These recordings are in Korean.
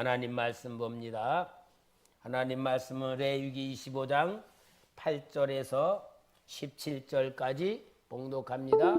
하나님 말씀 봅니다. 하나님 말씀은 레위기 25장 8절에서 17절까지 봉독합니다.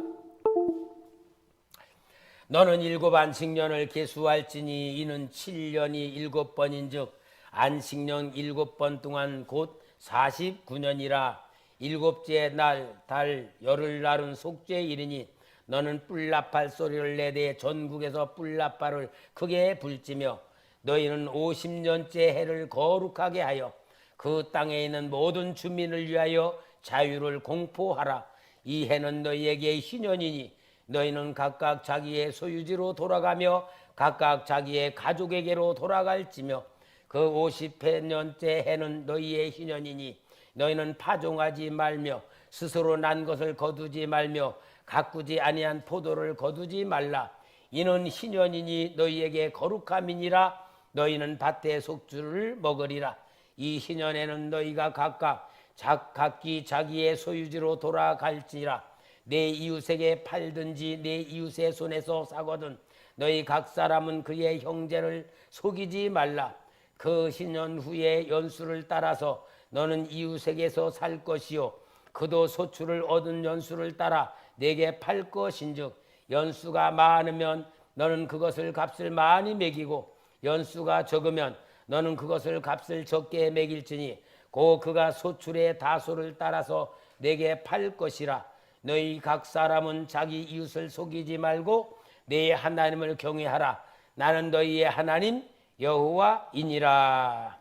너는 일곱 안식년을 계수할지니 이는 7년이 7번인즉 안식년 7번 동안 곧 49년이라. 일곱째 날 달 열흘 날은 속죄일이니 너는 뿔나팔 소리를 내되 전국에서 뿔나팔을 크게 불지며 너희는 50년째 해를 거룩하게 하여 그 땅에 있는 모든 주민을 위하여 자유를 공포하라. 이 해는 너희에게 희년이니 너희는 각각 자기의 소유지로 돌아가며 각각 자기의 가족에게로 돌아갈지며 그 50년째 해는 너희의 희년이니 너희는 파종하지 말며 스스로 난 것을 거두지 말며 가꾸지 아니한 포도를 거두지 말라. 이는 희년이니 너희에게 거룩함이니라. 너희는 밭의 속주를 먹으리라. 이 희년에는 너희가 각기 자기의 소유지로 돌아갈지라. 내 이웃에게 팔든지 내 이웃의 손에서 사거든 너희 각 사람은 그의 형제를 속이지 말라. 그 희년 후에 연수를 따라서 너는 이웃에게서 살 것이요 그도 소출을 얻은 연수를 따라 내게 팔 것인즉 연수가 많으면 너는 그것을 값을 많이 매기고 연수가 적으면 너는 그것을 값을 적게 매길지니 곧 그가 소출의 다소를 따라서 내게 팔 것이라. 너희 각 사람은 자기 이웃을 속이지 말고 내 하나님을 경외하라. 나는 너희의 하나님 여호와이니라.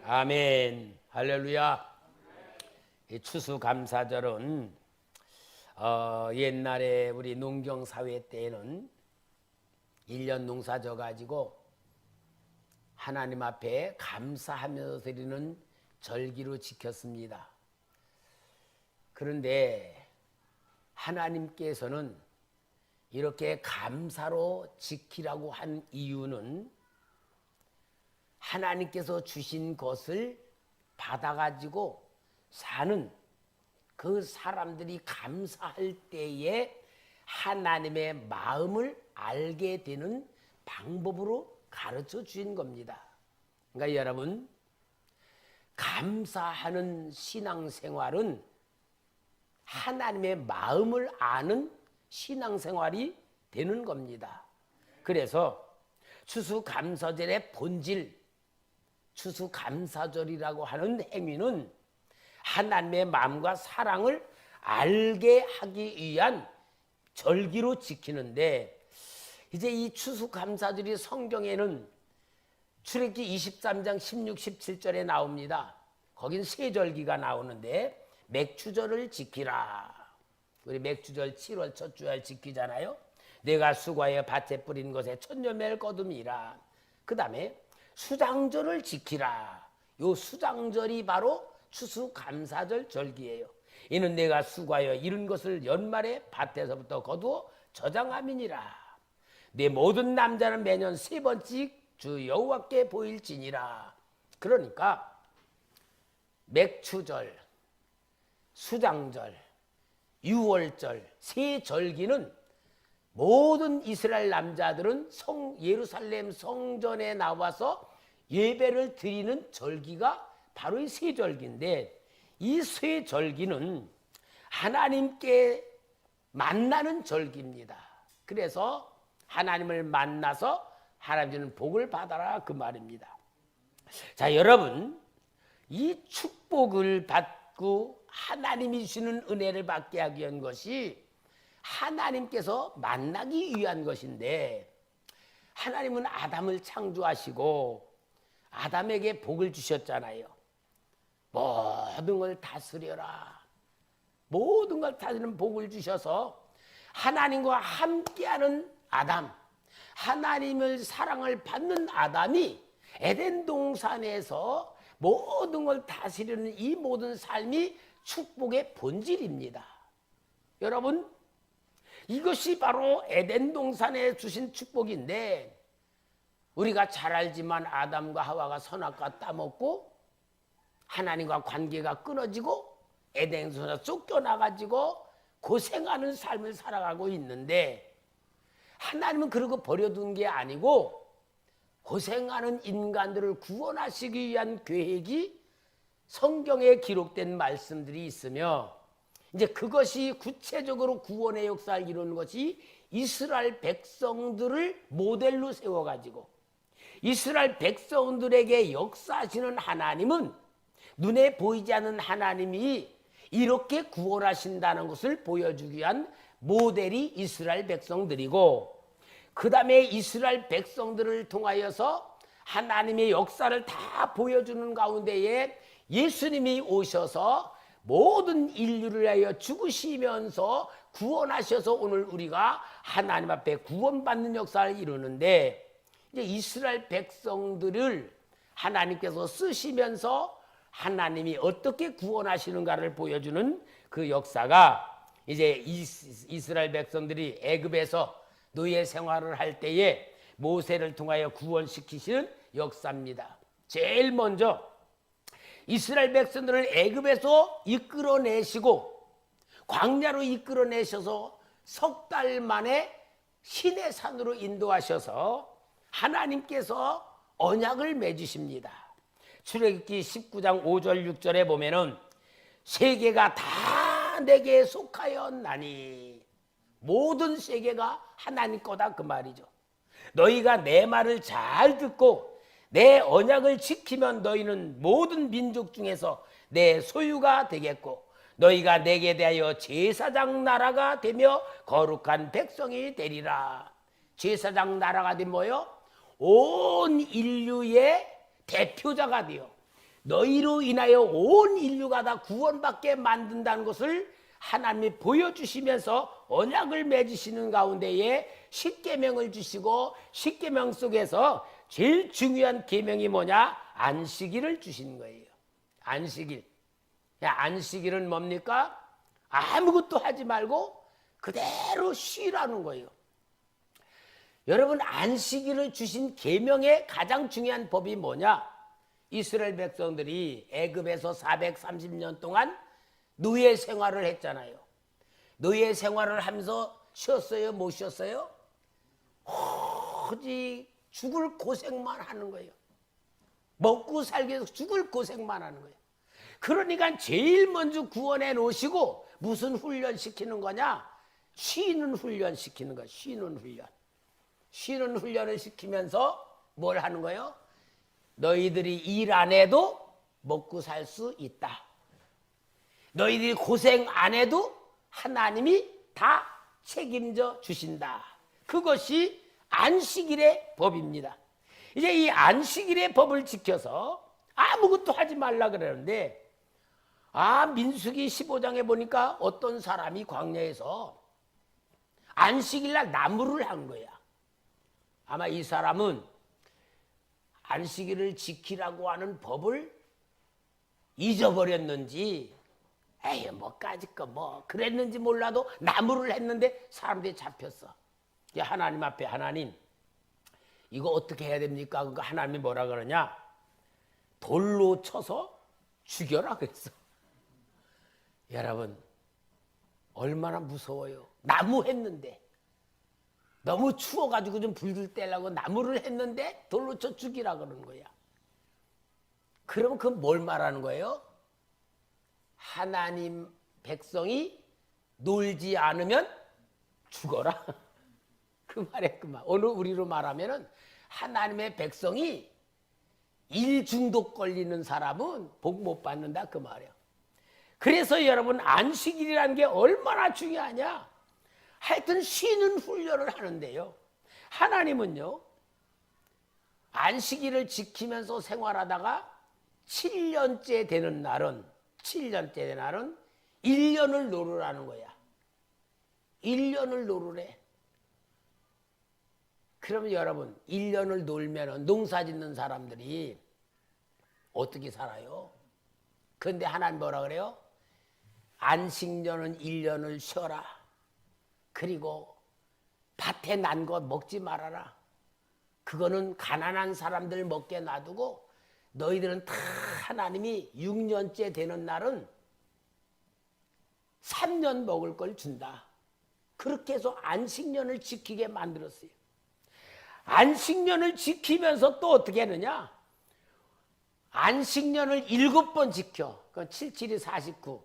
아멘. 할렐루야. 이 추수감사절은 옛날에 우리 농경사회 때에는 1년 농사 져가지고 하나님 앞에 감사하면서 드리는 절기로 지켰습니다. 그런데 하나님께서는 이렇게 감사로 지키라고 한 이유는 하나님께서 주신 것을 받아가지고 사는 그 사람들이 감사할 때에 하나님의 마음을 알게 되는 방법으로 가르쳐 주신 겁니다. 그러니까 여러분, 감사하는 신앙생활은 하나님의 마음을 아는 신앙생활이 되는 겁니다. 그래서 추수감사절의 본질, 추수감사절이라고 하는 행위는 하나님의 마음과 사랑을 알게 하기 위한 절기로 지키는데, 이제 이 추수감사절이 성경에는 출애굽기 23장 16, 17절에 나옵니다. 거긴 세 절기가 나오는데 맥추절을 지키라. 우리 맥추절 7월 첫 주일 지키잖아요. 내가 수고하여 밭에 뿌린 것에 천여매를 거둠이라. 그 다음에 수장절을 지키라. 요 수장절이 바로 추수감사절 절기예요. 이는 내가 수고하여 이룬 것을 연말에 밭에서부터 거두어 저장함이니라. 내 모든 남자는 매년 3번씩 주 여호와께 보일지니라. 그러니까 맥추절, 수장절, 유월절 세 절기는 모든 이스라엘 남자들은 예루살렘 성전에 나와서 예배를 드리는 절기가 바로 이 세 절기인데, 이 세 절기는 하나님께 만나는 절기입니다. 그래서 하나님을 만나서 하나님은 복을 받아라 그 말입니다. 자, 여러분, 이 축복을 받고 하나님이 주시는 은혜를 받게 하기 위한 것이 하나님께서 만나기 위한 것인데, 하나님은 아담을 창조하시고 아담에게 복을 주셨잖아요. 모든 걸 다스려라. 모든 걸 다스리는 복을 주셔서 하나님과 함께하는 아담, 하나님의 사랑을 받는 아담이 에덴 동산에서 모든 걸 다스리는 이 모든 삶이 축복의 본질입니다. 여러분, 이것이 바로 에덴 동산에 주신 축복인데, 우리가 잘 알지만 아담과 하와가 선악과 따먹고 하나님과 관계가 끊어지고 에덴 동산에서 쫓겨나가지고 고생하는 삶을 살아가고 있는데, 하나님은 그러고 버려둔 게 아니고 고생하는 인간들을 구원하시기 위한 계획이 성경에 기록된 말씀들이 있으며, 이제 그것이 구체적으로 구원의 역사를 이루는 것이 이스라엘 백성들을 모델로 세워가지고, 이스라엘 백성들에게 역사하시는 하나님은 눈에 보이지 않는 하나님이 이렇게 구원하신다는 것을 보여주기 위한 모델이 이스라엘 백성들이고, 그 다음에 이스라엘 백성들을 통하여서 하나님의 역사를 다 보여주는 가운데에 예수님이 오셔서 모든 인류를 위하여 죽으시면서 구원하셔서 오늘 우리가 하나님 앞에 구원받는 역사를 이루는데, 이제 이스라엘 백성들을 하나님께서 쓰시면서 하나님이 어떻게 구원하시는가를 보여주는 그 역사가 이제 이스라엘 백성들이 애굽에서 노예 생활을 할 때에 모세를 통하여 구원시키시는 역사입니다. 제일 먼저 이스라엘 백성들을 애굽에서 이끌어내시고 광야로 이끌어내셔서 석 달 만에 시내 산으로 인도하셔서 하나님께서 언약을 맺으십니다. 출애굽기 19장 5절 6절에 보면은 세계가 다 내게 속하였나니, 모든 세계가 하나님 거다 그 말이죠. 너희가 내 말을 잘 듣고 내 언약을 지키면 너희는 모든 민족 중에서 내 소유가 되겠고, 너희가 내게 대하여 제사장 나라가 되며 거룩한 백성이 되리라. 제사장 나라가 되면 뭐요? 온 인류의 대표자가 되어 너희로 인하여 온 인류가 다 구원받게 만든다는 것을 하나님이 보여주시면서 언약을 맺으시는 가운데에 십계명을 주시고, 십계명 속에서 제일 중요한 계명이 뭐냐? 안식일을 주시는 거예요. 안식일. 안식일은 뭡니까? 아무것도 하지 말고 그대로 쉬라는 거예요. 여러분, 안식일을 주신 계명의 가장 중요한 법이 뭐냐? 이스라엘 백성들이 애굽에서 430년 동안 노예 생활을 했잖아요. 노예 생활을 하면서 쉬었어요? 못 쉬었어요? 오직 죽을 고생만 하는 거예요. 먹고 살기 위해서 죽을 고생만 하는 거예요. 그러니까 제일 먼저 구원해 놓으시고 무슨 훈련 시키는 거냐? 쉬는 훈련 시키는 거예요. 쉬는 훈련. 쉬는 훈련을 시키면서 뭘 하는 거예요? 너희들이 일 안 해도 먹고 살 수 있다. 너희들이 고생 안 해도 하나님이 다 책임져 주신다. 그것이 안식일의 법입니다. 이제 이 안식일의 법을 지켜서 아무것도 하지 말라 그러는데, 민수기 15장에 보니까 어떤 사람이 광야에서 안식일날 나무를 한 거야. 아마 이 사람은 안식일을 지키라고 하는 법을 잊어버렸는지, 뭐까짓 거 그랬는지 몰라도 나무를 했는데 사람들이 잡혔어. 하나님 앞에, 하나님 이거 어떻게 해야 됩니까? 그러니까 하나님이 뭐라 그러냐? 돌로 쳐서 죽여라 그랬어. 여러분, 얼마나 무서워요. 나무 했는데, 너무 추워가지고 좀 불들 떼려고 나무를 했는데 돌로 쳐 죽이라 그러는 거야. 그러면 그건 뭘 말하는 거예요? 하나님 백성이 놀지 않으면 죽어라. 그 말에 그만. 오늘 우리로 말하면은 하나님의 백성이 일 중독 걸리는 사람은 복 못 받는다 그 말이에요. 그래서 여러분, 안식일이라는 게 얼마나 중요하냐? 하여튼 쉬는 훈련을 하는데요. 하나님은요, 안식일을 지키면서 생활하다가 7년째 되는 날은 1년을 노르라는 거야. 1년을 노르래. 그러면 여러분, 1년을 놀면 농사 짓는 사람들이 어떻게 살아요? 그런데 하나님 뭐라 그래요? 안식년은 1년을 쉬어라. 그리고 밭에 난 것 먹지 말아라. 그거는 가난한 사람들 먹게 놔두고 너희들은 다 하나님이 6년째 되는 날은 3년 먹을 걸 준다. 그렇게 해서 안식년을 지키게 만들었어요. 안식년을 지키면서 또 어떻게 하느냐? 안식년을 7번 지켜. 그럼 77이 49.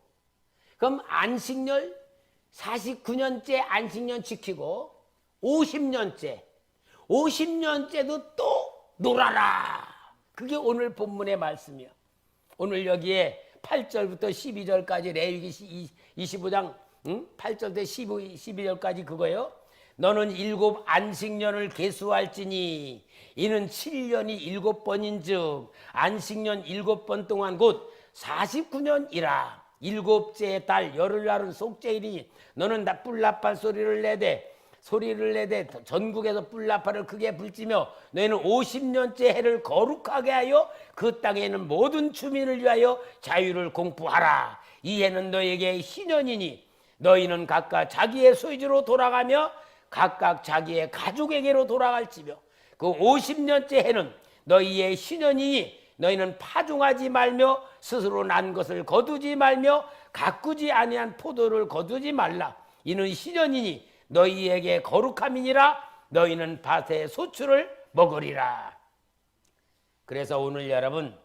그럼 안식년 49년째 안식년 지키고 50년째도 또 놀아라. 그게 오늘 본문의 말씀이요. 오늘 여기에 8절부터 12절까지 레위기 25장 8절부터 12절까지 그거예요. 너는 7 안식년을 계수할지니 이는 7년이 7번인즉 안식년 7번 동안 곧 49년이라. 7째 달 열흘날은 속죄일이니 너는 뿔나팔 소리를 내되 전국에서 뿔나팔을 크게 불지며 너희는 50년째 해를 거룩하게 하여 그 땅에는 모든 주민을 위하여 자유를 공포하라. 이 해는 너에게 희년이니 너희는 각각 자기의 소유지로 돌아가며 각각 자기의 가족에게로 돌아갈지며 그 50년째 해는 너희의 희년이니 너희는 파종하지 말며 스스로 난 것을 거두지 말며 가꾸지 아니한 포도를 거두지 말라. 이는 희년이니 너희에게 거룩함이니라. 너희는 밭의 소출을 먹으리라. 그래서 오늘 여러분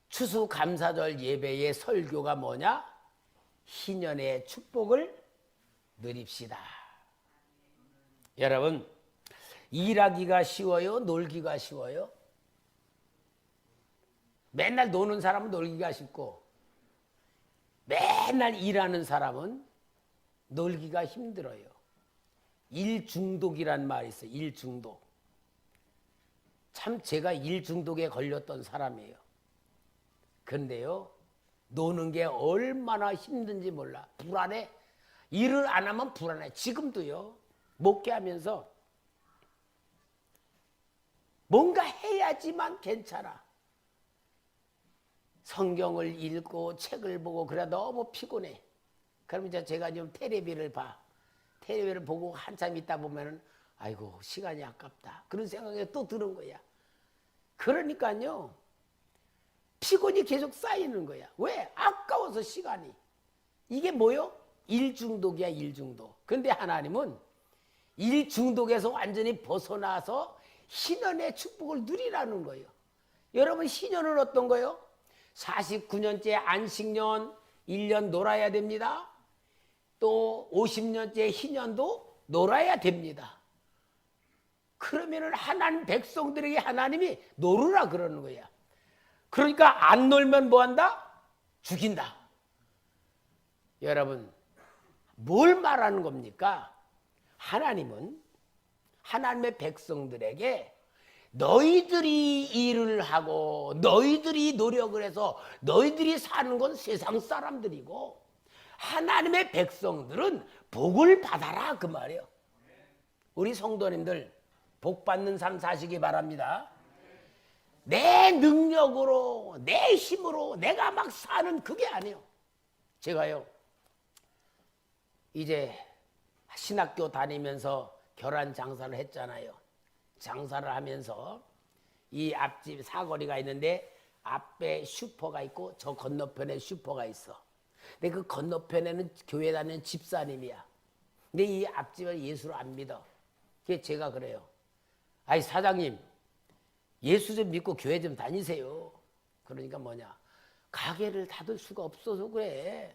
추수감사절 예배의 설교가 뭐냐? 희년의 축복을 누립시다. 여러분 일하기가 쉬워요? 놀기가 쉬워요? 맨날 노는 사람은 놀기가 쉽고 맨날 일하는 사람은 놀기가 힘들어요. 일중독이란 말이 있어요. 일중독. 참 제가 일중독에 걸렸던 사람이에요. 그런데요 노는 게 얼마나 힘든지 몰라. 불안해. 일을 안 하면 불안해. 지금도요 목회 하면서 뭔가 해야지만 괜찮아. 성경을 읽고 책을 보고 그래 너무 피곤해. 그럼 이제 제가 좀 테레비를 봐. 테레비를 보고 한참 있다 보면은 아이고 시간이 아깝다. 그런 생각이 또 드는 거야. 그러니까요 피곤이 계속 쌓이는 거야. 왜? 아까워서 시간이. 이게 뭐요? 일중독이야. 일중독. 근데 하나님은 일중독에서 완전히 벗어나서 희년의 축복을 누리라는 거예요. 여러분 희년은 어떤 거예요? 49년째 안식년 1년 놀아야 됩니다. 또 50년째 희년도 놀아야 됩니다. 그러면은 하나님 백성들에게 하나님이 놀으라 그러는 거야. 그러니까 안 놀면 뭐 한다? 죽인다. 여러분 뭘 말하는 겁니까? 하나님은 하나님의 백성들에게 너희들이 일을 하고 너희들이 노력을 해서 너희들이 사는 건 세상 사람들이고 하나님의 백성들은 복을 받아라 그 말이에요. 우리 성도님들 복 받는 삶 사시기 바랍니다. 내 능력으로 내 힘으로 내가 막 사는 그게 아니에요. 제가요 이제 신학교 다니면서 결혼 장사를 했잖아요. 장사를 하면서 이 앞집 사거리가 있는데 앞에 슈퍼가 있고 저 건너편에 슈퍼가 있어. 근데 그 건너편에는 교회 다니는 집사님이야. 근데 이 앞집을 예수를 안 믿어. 그래서 제가 그래요. 아이 사장님 예수 좀 믿고 교회 좀 다니세요. 그러니까 뭐냐? 가게를 닫을 수가 없어서 그래.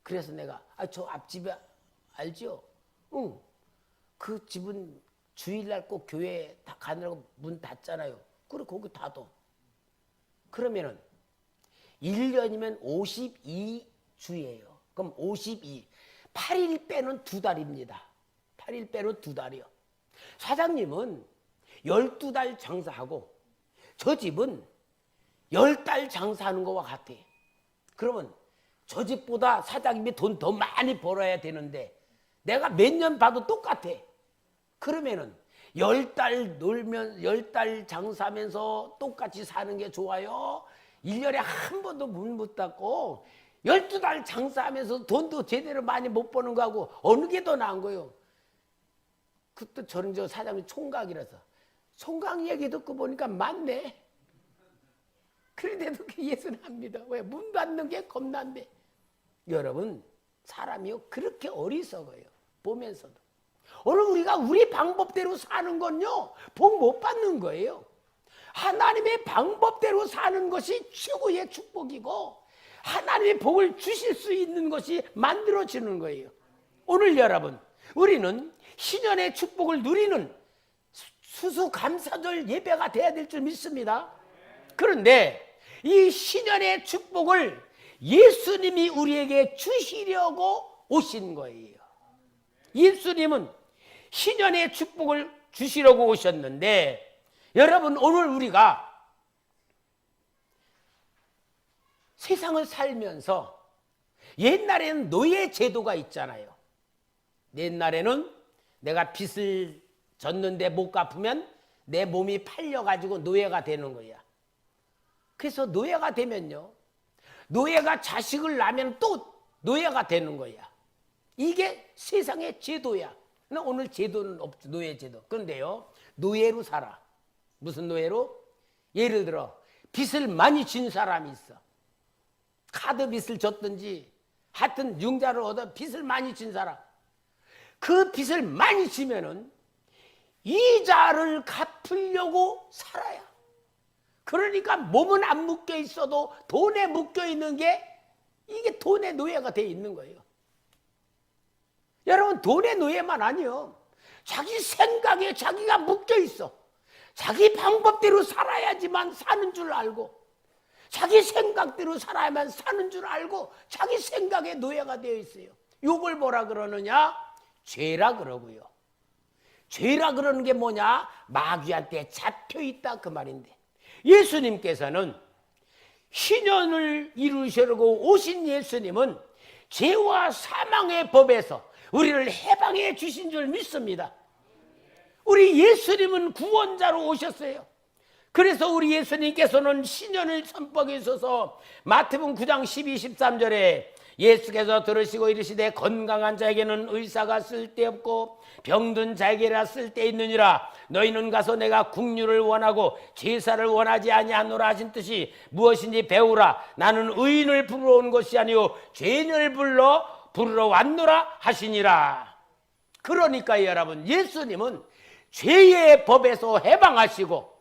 그래서 내가 저 앞집에 알죠? 응. 그 집은 주일날 꼭 교회 가느라고 문 닫잖아요. 그래 거기 닫어. 그러면은 1년이면 52주예요. 그럼 52. 8일 빼는 2달입니다. 8일 빼는 2달이요. 사장님은 12달 장사하고 저 집은 10달 장사하는 거와 같아. 그러면 저 집보다 사장님이 돈 더 많이 벌어야 되는데 내가 몇 년 봐도 똑같아. 그러면은 10달 놀면 10달 장사하면서 똑같이 사는 게 좋아요? 1년에 한 번도 문 못 닫고 12달 장사하면서 돈도 제대로 많이 못 버는 거하고 어느 게 더 나은 거예요? 그때 저는 저 사장님 총각이라서 총각 얘기 듣고 보니까 맞네. 그런데도 예수는 안 믿어. 왜? 문 닫는 게 겁난데. 여러분 사람이요 그렇게 어리석어요. 보면서도 오늘 우리가 우리 방법대로 사는 건요, 복 못 받는 거예요. 하나님의 방법대로 사는 것이 최고의 축복이고 하나님의 복을 주실 수 있는 것이 만들어지는 거예요. 오늘 여러분, 우리는 신년의 축복을 누리는 수수감사절 예배가 돼야 될 줄 믿습니다. 그런데 이 신년의 축복을 예수님이 우리에게 주시려고 오신 거예요. 예수님은 신년의 축복을 주시려고 오셨는데, 여러분, 오늘 우리가 세상을 살면서 옛날에는 노예 제도가 있잖아요. 옛날에는 내가 빚을 졌는데 못 갚으면 내 몸이 팔려가지고 노예가 되는 거야. 그래서 노예가 되면요, 노예가 자식을 낳으면 또 노예가 되는 거야. 이게 세상의 제도야. 오늘 제도는 없죠, 노예 제도. 그런데요, 노예로 살아. 무슨 노예로? 예를 들어 빚을 많이 진 사람이 있어. 카드 빚을 졌든지 하여튼 융자를 얻어 빚을 많이 진 사람. 그 빚을 많이 지면은 이자를 갚으려고 살아야. 그러니까 몸은 안 묶여 있어도 돈에 묶여 있는 게 이게 돈의 노예가 돼 있는 거예요. 여러분, 돈의 노예만 아니요, 자기 생각에 자기가 묶여 있어. 자기 방법대로 살아야지만 사는 줄 알고, 자기 생각대로 살아야만 사는 줄 알고 자기 생각에 노예가 되어 있어요. 이걸 뭐라 그러느냐? 죄라 그러고요. 죄라 그러는 게 뭐냐? 마귀한테 잡혀있다 그 말인데, 예수님께서는 신년을 이루시려고 오신 예수님은 죄와 사망의 법에서 우리를 해방해 주신 줄 믿습니다. 우리 예수님은 구원자로 오셨어요. 그래서 우리 예수님께서는 신년을 선포하게 있어서 마태복음 9장 12, 13절에 예수께서 들으시고 이르시되 건강한 자에게는 의사가 쓸데없고 병든 자에게라 쓸데있느니라. 너희는 가서 내가 국류를 원하고 제사를 원하지 아니하노라 하신 뜻이 무엇인지 배우라. 나는 의인을 부르러 온 것이 아니요 죄인을 부르러 왔노라 하시니라. 그러니까 여러분, 예수님은 죄의 법에서 해방하시고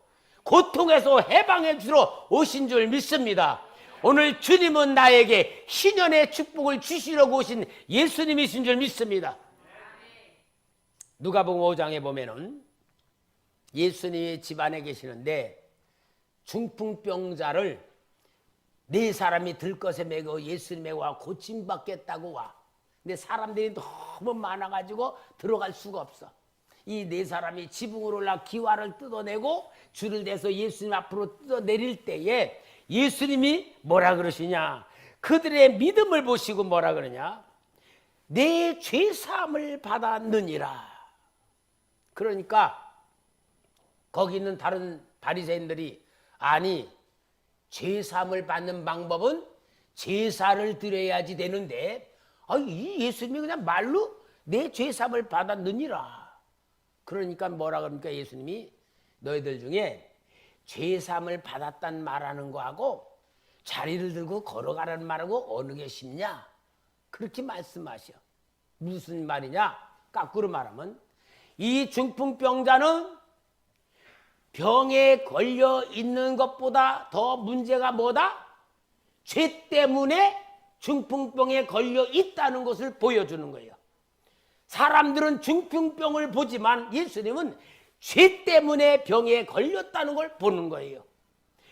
고통에서 해방해 주러 오신 줄 믿습니다. 오늘 주님은 나에게 신년의 축복을 주시려고 오신 예수님이신 줄 믿습니다. 누가복음 5장에 보면은 예수님이 집안에 계시는데 중풍병자를 네 사람이 들것에 매고 예수님에게 와 고침받겠다고 와. 근데 사람들이 너무 많아가지고 들어갈 수가 없어. 이 네 사람이 지붕으로 올라 기와를 뜯어내고 줄을 대서 예수님 앞으로 뜯어내릴 때에 예수님이 뭐라 그러시냐? 그들의 믿음을 보시고 뭐라 그러냐? 내 죄사함을 받았느니라. 그러니까 거기 있는 다른 바리새인들이 아니, 죄사함을 받는 방법은 제사를 드려야지 되는데 이 예수님이 그냥 말로 내 죄사함을 받았느니라. 그러니까 뭐라 그럽니까? 예수님이 너희들 중에 죄사함을 받았단 말하는 거하고 자리를 들고 걸어가라는 말하고 어느 게 쉽냐? 그렇게 말씀하셔. 무슨 말이냐? 거꾸로 말하면 이 중풍병자는 병에 걸려 있는 것보다 더 문제가 뭐다? 죄 때문에 중풍병에 걸려 있다는 것을 보여주는 거예요. 사람들은 중풍병을 보지만 예수님은 죄 때문에 병에 걸렸다는 걸 보는 거예요.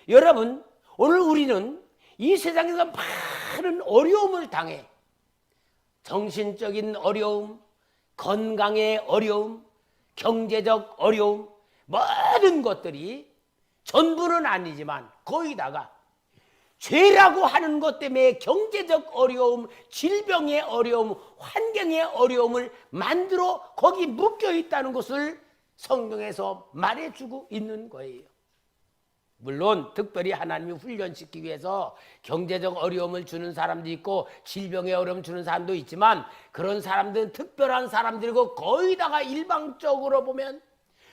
여러분, 오늘 우리는 이 세상에서 많은 어려움을 당해. 정신적인 어려움, 건강의 어려움, 경제적 어려움, 모든 것들이 전부는 아니지만 거의 다가 죄라고 하는 것 때문에 경제적 어려움, 질병의 어려움, 환경의 어려움을 만들어 거기 묶여 있다는 것을 성경에서 말해주고 있는 거예요. 물론 특별히 하나님이 훈련시키기 위해서 경제적 어려움을 주는 사람도 있고 질병의 어려움 주는 사람도 있지만 그런 사람들은 특별한 사람들이고 거의 다가 일방적으로 보면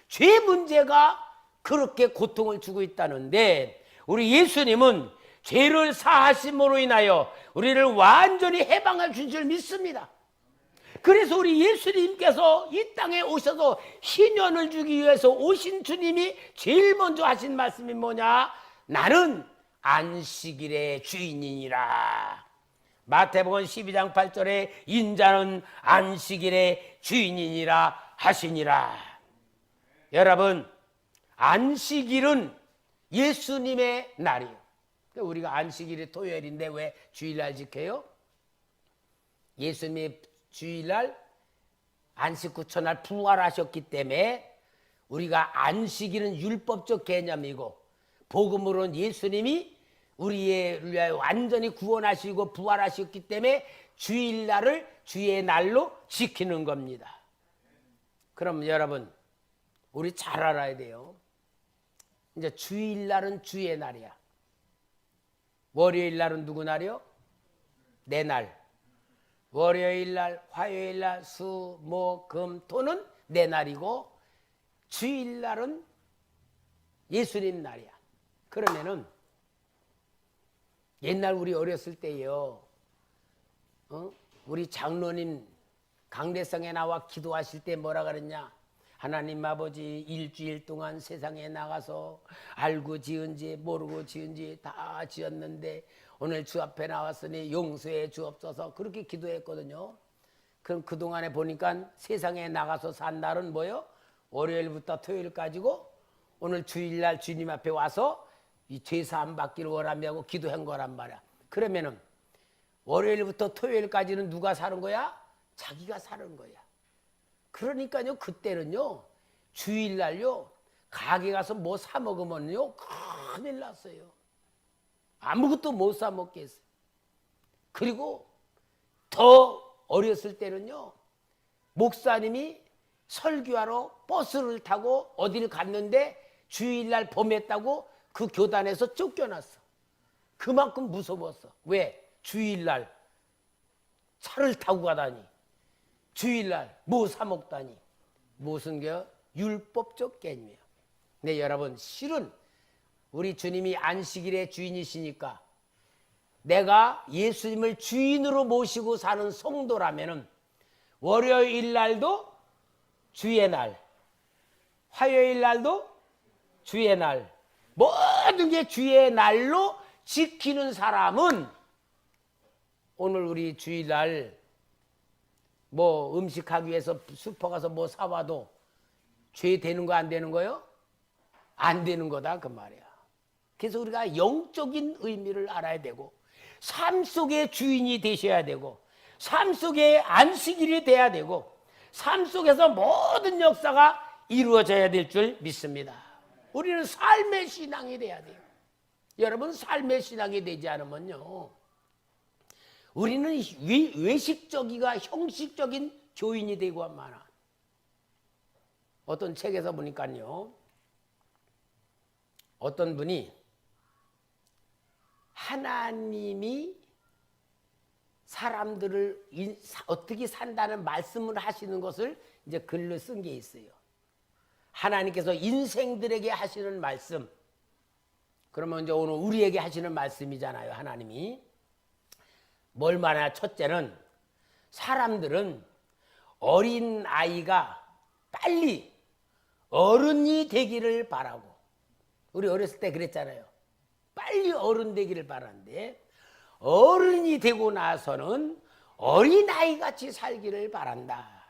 죄 문제가 그렇게 고통을 주고 있다는데 우리 예수님은 죄를 사하심으로 인하여 우리를 완전히 해방해 준 줄 믿습니다. 그래서 우리 예수님께서 이 땅에 오셔서 희년을 주기 위해서 오신 주님이 제일 먼저 하신 말씀이 뭐냐? 나는 안식일의 주인이니라. 마태복음 12장 8절에 인자는 안식일의 주인이니라 하시니라. 여러분, 안식일은 예수님의 날이에요. 우리가 안식일이 토요일인데 왜 주일날 지켜요? 예수님이 주일날 안식 후 첫날 부활하셨기 때문에 우리가 안식일은 율법적 개념이고 복음으로는 예수님이 우리의 완전히 구원하시고 부활하셨기 때문에 주일날을 주의 날로 지키는 겁니다. 그럼 여러분, 우리 잘 알아야 돼요. 이제 주일날은 주의 날이야. 월요일날은 누구 날이요? 내 날. 월요일날, 화요일날, 수, 목, 금, 토는 내 날이고 주일날은 예수님 날이야. 그러면은 옛날 우리 어렸을 때요, 우리 장로님 강대성에 나와 기도하실 때 뭐라 그랬냐? 하나님 아버지, 일주일 동안 세상에 나가서 알고 지은지 모르고 지은지 다 지었는데 오늘 주 앞에 나왔으니 용서해 주옵소서, 그렇게 기도했거든요. 그럼 그동안에 보니까 세상에 나가서 산 날은 뭐요? 월요일부터 토요일까지고 오늘 주일날 주님 앞에 와서 이 죄사함 받기를 원하며 하고 기도한 거란 말이야. 그러면은 월요일부터 토요일까지는 누가 사는 거야? 자기가 사는 거야. 그러니까요, 그때는요, 주일날요, 가게 가서 뭐 사 먹으면요, 큰일 났어요. 아무것도 못 사 먹겠어요. 그리고 더 어렸을 때는요, 목사님이 설교하러 버스를 타고 어디를 갔는데 주일날 범했다고 그 교단에서 쫓겨났어. 그만큼 무서웠어. 왜? 주일날 차를 타고 가다니, 주일날 뭐 사 먹다니. 무슨 게 율법적 개념이에요. 근데 여러분, 실은 우리 주님이 안식일의 주인이시니까 내가 예수님을 주인으로 모시고 사는 성도라면은 월요일 날도 주의 날, 화요일 날도 주의 날, 모든 게 주의 날로 지키는 사람은 오늘 우리 주일날 뭐 음식하기 위해서 슈퍼 가서 뭐 사와도 죄 되는 거 안 되는 거요? 안 되는 거다 그 말이야. 그래서 우리가 영적인 의미를 알아야 되고 삶 속의 주인이 되셔야 되고 삶 속에 안식일이 돼야 되고 삶 속에서 모든 역사가 이루어져야 될 줄 믿습니다. 우리는 삶의 신앙이 돼야 돼요. 여러분, 삶의 신앙이 되지 않으면요, 우리는 외식적이가 형식적인 교인이 되고 많아. 어떤 책에서 보니까요, 어떤 분이 하나님이 사람들을 어떻게 산다는 말씀을 하시는 것을 이제 글로 쓴 게 있어요. 하나님께서 인생들에게 하시는 말씀. 그러면 이제 오늘 우리에게 하시는 말씀이잖아요. 하나님이 뭘 말하냐? 첫째는 사람들은 어린 아이가 빨리 어른이 되기를 바라고, 우리 어렸을 때 그랬잖아요. 빨리 어른 되기를 바라는데 어른이 되고 나서는 어린아이 같이 살기를 바란다.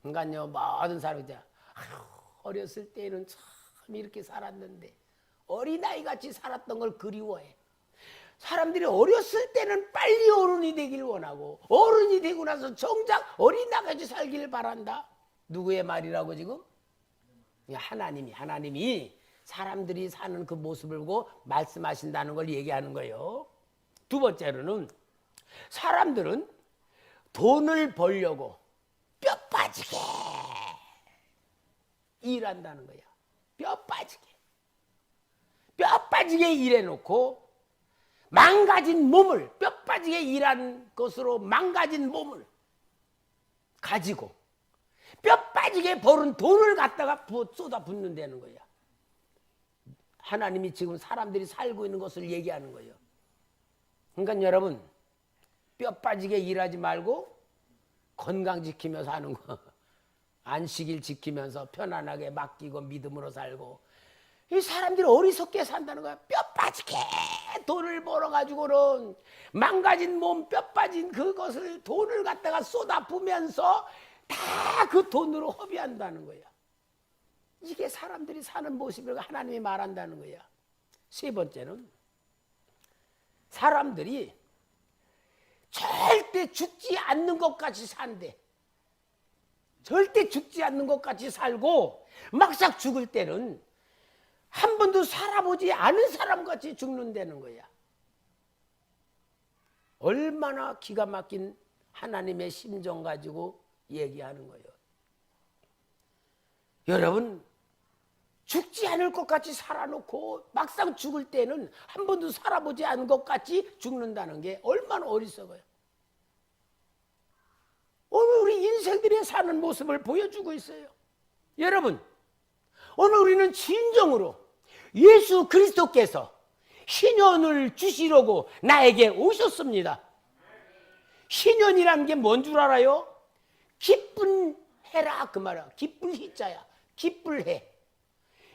그러니까요, 모든 사람이 어렸을 때는 참 이렇게 살았는데 어린아이 같이 살았던 걸 그리워해. 사람들이 어렸을 때는 빨리 어른이 되길 원하고 어른이 되고 나서 정작 어린아이 같이 살기를 바란다. 누구의 말이라고 지금? 하나님이 사람들이 사는 그 모습을 보고 말씀하신다는 걸 얘기하는 거예요. 두 번째로는 사람들은 돈을 벌려고 뼈 빠지게 일한다는 거야. 뼈 빠지게 일해놓고 망가진 몸을, 뼈 빠지게 일한 것으로 망가진 몸을 가지고 뼈 빠지게 벌은 돈을 갖다가 쏟아붓는다는 거야. 하나님이 지금 사람들이 살고 있는 것을 얘기하는 거예요. 그러니까 여러분, 뼈 빠지게 일하지 말고 건강 지키면서 하는 거, 안식일 지키면서 편안하게 맡기고 믿음으로 살고, 이 사람들이 어리석게 산다는 거야. 뼈 빠지게 돈을 벌어가지고는 망가진 몸, 뼈 빠진 그것을 돈을 갖다가 쏟아 부면서 다 그 돈으로 허비한다는 거야. 이게 사람들이 사는 모습을 하나님이 말한다는 거야. 세 번째는 사람들이 절대 죽지 않는 것 같이 산대. 절대 죽지 않는 것 같이 살고 막상 죽을 때는 한 번도 살아보지 않은 사람같이 죽는다는 거야. 얼마나 기가 막힌 하나님의 심정 가지고 얘기하는 거예요. 여러분, 죽지 않을 것 같이 살아놓고 막상 죽을 때는 한 번도 살아보지 않은 것 같이 죽는다는 게 얼마나 어리석어요. 오늘 우리 인생들이 사는 모습을 보여주고 있어요. 여러분, 오늘 우리는 진정으로 예수 그리스도께서 희년을 주시려고 나에게 오셨습니다. 희년이라는 게 뭔 줄 알아요? 기쁜 해라 그 말이야. 기쁠 희자야. 기쁠 해.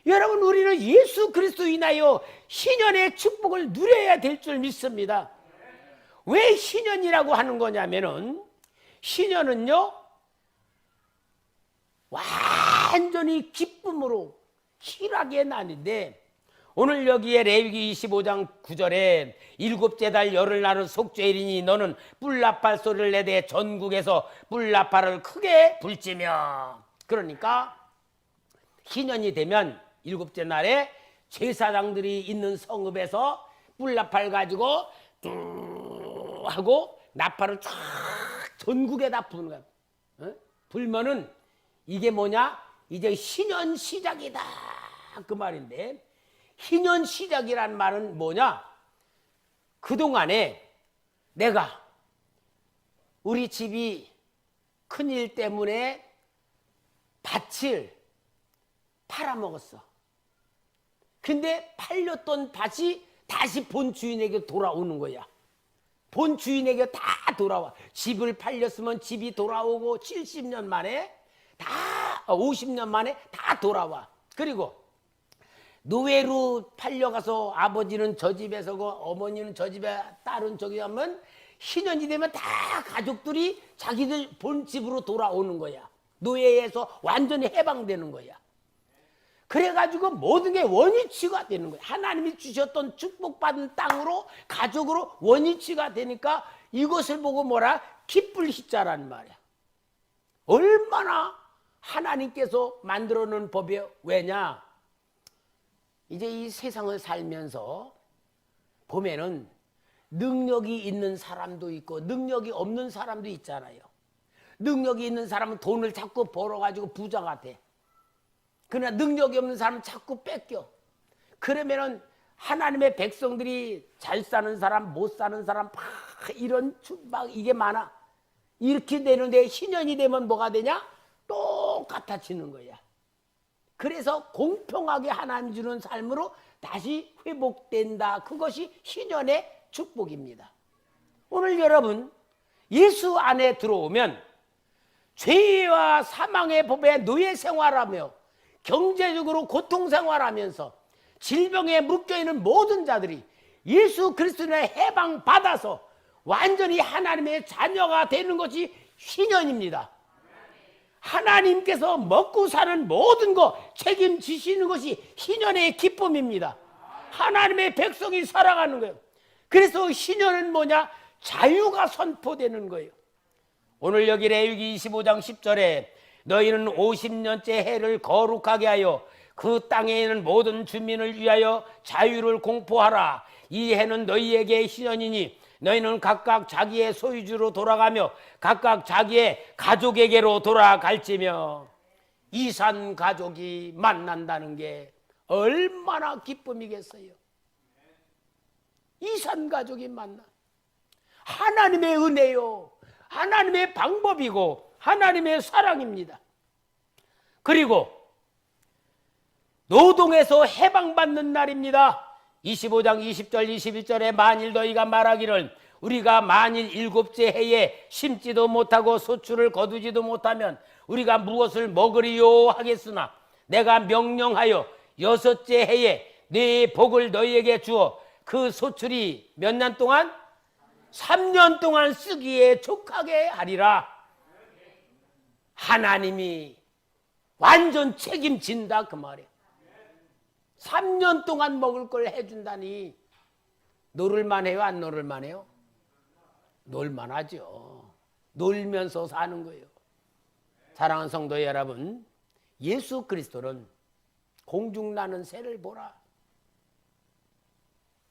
여러분, 우리는 예수 그리스도 인하여 희년의 축복을 누려야 될 줄 믿습니다. 왜 희년이라고 하는 거냐면은, 희년은요 완전히 기쁨으로 희락의 날인데, 오늘 여기에 레위기 25장 9절에 일곱째 달 열흘날은 속죄일이니 너는 뿔나팔 소리를 내되 전국에서 뿔나팔을 크게 불지며. 그러니까 희년이 되면 일곱째 날에 제사장들이 있는 성읍에서 뿔나팔 가지고 뚜 하고 나팔을 쫙 전국에다 부는 거야. 어? 불면은 이게 뭐냐? 이제 희년 시작이다 그 말인데, 희년 시작이란 말은 뭐냐? 그동안에 내가 우리 집이 큰일 때문에 밭을 팔아먹었어. 근데 팔렸던 밭이 다시 본 주인에게 돌아오는 거야. 본 주인에게 다 돌아와. 집을 팔렸으면 집이 돌아오고 70년 만에 다 50년 만에 다 돌아와. 그리고 노예로 팔려가서 아버지는 저 집에 서고 어머니는 저 집에, 딸은 저기 하면 희년이 되면 다 가족들이 자기들 본 집으로 돌아오는 거야. 노예에서 완전히 해방되는 거야. 그래가지고 모든 게 원위치가 되는 거야. 하나님이 주셨던 축복받은 땅으로 가족으로 원위치가 되니까 이것을 보고 뭐라? 기쁠 희자라는 말이야. 얼마나 하나님께서 만들어 놓은 법이 왜냐? 이제 이 세상을 살면서 보면은 능력이 있는 사람도 있고 능력이 없는 사람도 있잖아요. 능력이 있는 사람은 돈을 자꾸 벌어가지고 부자가 돼. 그러나 능력이 없는 사람은 자꾸 뺏겨. 그러면은 하나님의 백성들이 잘 사는 사람, 못 사는 사람, 막 이런 막 이게 많아. 이렇게 되는데 희년이 되면 뭐가 되냐? 똑같아지는 거야. 그래서 공평하게 하나님 주는 삶으로 다시 회복된다. 그것이 희년의 축복입니다. 오늘 여러분, 예수 안에 들어오면 죄와 사망의 법에 노예 생활하며 경제적으로 고통 생활하면서 질병에 묶여있는 모든 자들이 예수 그리스도의 해방받아서 완전히 하나님의 자녀가 되는 것이 희년입니다. 하나님께서 먹고 사는 모든 거 책임지시는 것이 희년의 기쁨입니다. 하나님의 백성이 살아가는 거예요. 그래서 희년은 뭐냐? 자유가 선포되는 거예요. 오늘 여기 레위기 25장 10절에 너희는 50년째 해를 거룩하게 하여 그 땅에 있는 모든 주민을 위하여 자유를 공포하라. 이 해는 너희에게 희년이니 너희는 각각 자기의 소유주로 돌아가며 각각 자기의 가족에게로 돌아갈지며. 이산 가족이 만난다는 게 얼마나 기쁨이겠어요. 이산 가족이 만나. 하나님의 은혜요, 하나님의 방법이고 하나님의 사랑입니다. 그리고 노동에서 해방받는 날입니다. 25장 20절 21절에 만일 너희가 말하기를 우리가 만일 일곱째 해에 심지도 못하고 소출을 거두지도 못하면 우리가 무엇을 먹으리요 하겠으나 내가 명령하여 여섯째 해에 네 복을 너희에게 주어 그 소출이 몇 년 동안? 3년 동안 쓰기에 족하게 하리라. 하나님이 완전 책임진다 그 말이야. 3년 동안 먹을 걸 해준다니 노를만 해요? 안 노를만 해요? 놀만 하죠. 놀면서 사는 거예요. 사랑하는 성도 여러분, 예수 그리스도는 공중나는 새를 보라.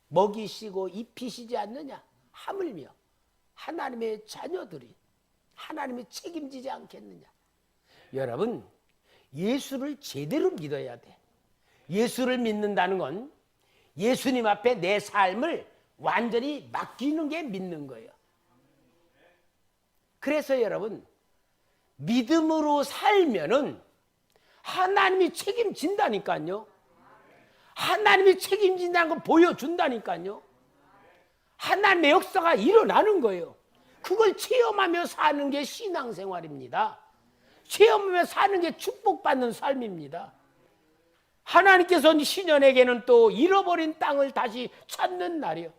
먹이시고 입히시지 않느냐? 하물며 하나님의 자녀들이 하나님이 책임지지 않겠느냐? 여러분, 예수를 제대로 믿어야 돼. 예수를 믿는다는 건 예수님 앞에 내 삶을 완전히 맡기는 게 믿는 거예요. 그래서 여러분, 믿음으로 살면은 하나님이 책임진다니까요. 하나님이 책임진다는 걸 보여준다니까요. 하나님의 역사가 일어나는 거예요. 그걸 체험하며 사는 게 신앙생활입니다. 체험하며 사는 게 축복받는 삶입니다. 하나님께서는 시년에게는 또 잃어버린 땅을 다시 찾는 날이요.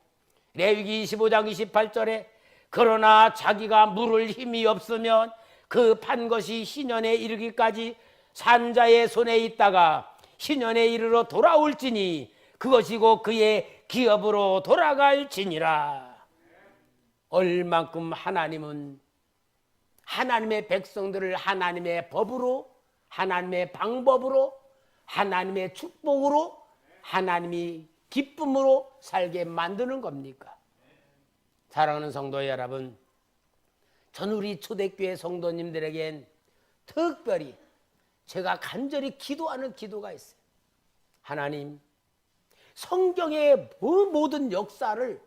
레위기 25장 28절에 그러나 자기가 물을 힘이 없으면 그 판 것이 희년에 이르기까지 산자의 손에 있다가 희년에 이르러 돌아올지니 그것이고 그의 기업으로 돌아갈지니라. 얼만큼 하나님은 하나님의 백성들을 하나님의 법으로, 하나님의 방법으로, 하나님의 축복으로, 하나님이 기쁨으로 살게 만드는 겁니까? 사랑하는 성도 여러분, 전 우리 초대교회 성도님들에겐 특별히 제가 간절히 기도하는 기도가 있어요. 하나님, 성경의 모든 역사를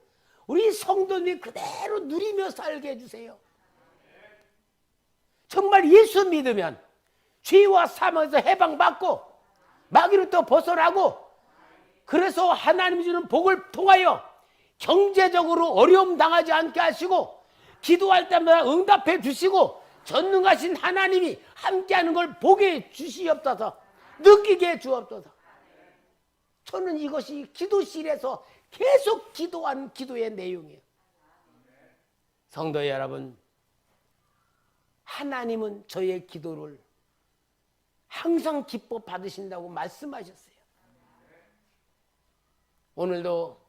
우리 성도님이 그대로 누리며 살게 해주세요. 정말 예수 믿으면 죄와 사망에서 해방받고 마귀로부터 벗어나고, 그래서 하나님이 주는 복을 통하여 경제적으로 어려움 당하지 않게 하시고 기도할 때마다 응답해 주시고 전능하신 하나님이 함께하는 걸 보게 주시옵소서. 느끼게 해 주옵소서. 저는 이것이 기도실에서 계속 기도하는 기도의 내용이에요. 성도 여러분, 하나님은 저의 기도를 항상 기뻐 받으신다고 말씀하셨어요. 오늘도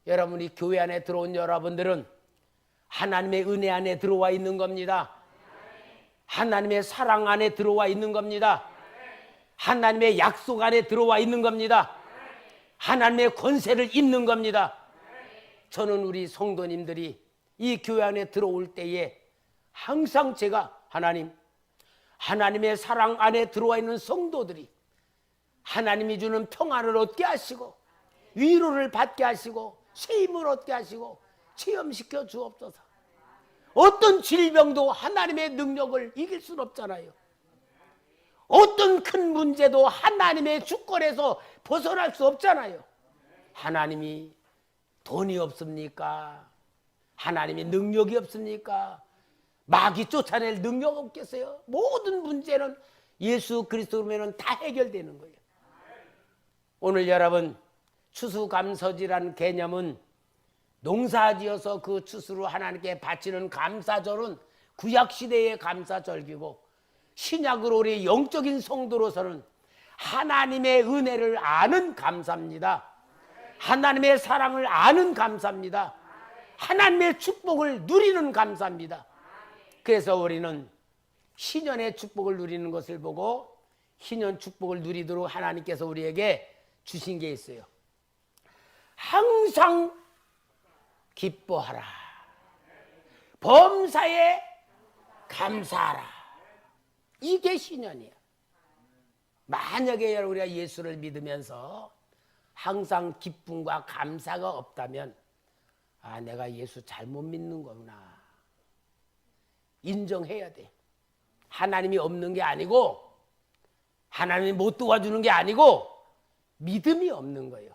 여러분이 교회 안에 들어온 여러분들은 하나님의 은혜 안에 들어와 있는 겁니다. 하나님의 사랑 안에 들어와 있는 겁니다. 하나님의 약속 안에 들어와 있는 겁니다. 하나님의 권세를 입는 겁니다. 저는 우리 성도님들이 이 교회 안에 들어올 때에 항상 제가 하나님의 사랑 안에 들어와 있는 성도들이 하나님이 주는 평안을 얻게 하시고 위로를 받게 하시고 쉼을 얻게 하시고 체험시켜 주옵소서. 어떤 질병도 하나님의 능력을 이길 수는 없잖아요. 어떤 큰 문제도 하나님의 주권에서 벗어날 수 없잖아요. 하나님이 돈이 없습니까? 하나님이 능력이 없습니까? 마귀 쫓아낼 능력 없겠어요? 모든 문제는 예수 그리스도로면 다 해결되는 거예요. 오늘 여러분, 추수감사절이라는 개념은 농사지어서 그 추수로 하나님께 바치는 감사절은 구약시대의 감사절기고, 신약으로 우리 영적인 성도로서는 하나님의 은혜를 아는 감사입니다. 하나님의 사랑을 아는 감사입니다. 하나님의 축복을 누리는 감사입니다. 그래서 우리는 희년의 축복을 누리는 것을 보고 희년 축복을 누리도록 하나님께서 우리에게 주신 게 있어요. 항상 기뻐하라. 범사에 감사하라. 이게 신년이에요. 만약에 우리가 예수를 믿으면서 항상 기쁨과 감사가 없다면 내가 예수 잘못 믿는 거구나. 인정해야 돼. 하나님이 없는 게 아니고 하나님이 못 도와주는 게 아니고 믿음이 없는 거예요.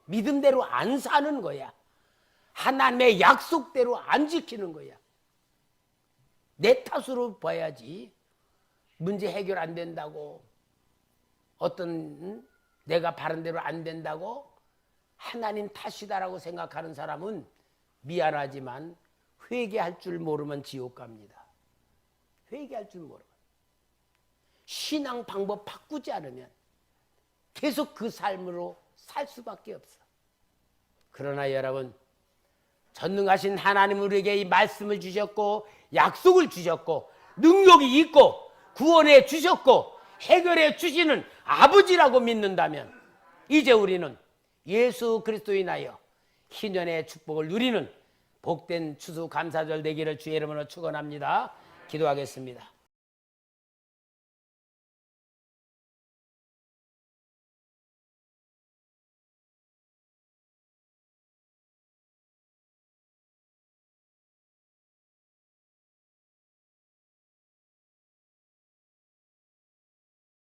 믿음대로 안 사는 거야. 하나님의 약속대로 안 지키는 거야. 내 탓으로 봐야지. 문제 해결 안 된다고, 어떤 내가 바른 대로 안 된다고 하나님 탓이다라고 생각하는 사람은 미안하지만 회개할 줄 모르면 지옥 갑니다. 회개할 줄 모르면. 신앙 방법 바꾸지 않으면 계속 그 삶으로 살 수밖에 없어. 그러나 여러분, 전능하신 하나님 우리에게 이 말씀을 주셨고 약속을 주셨고 능력이 있고 구원해 주셨고 해결해 주시는 아버지라고 믿는다면 이제 우리는 예수 그리스도로 인하여 희년의 축복을 누리는 복된 추수감사절 되기를 주의 이름으로 축원합니다. 기도하겠습니다.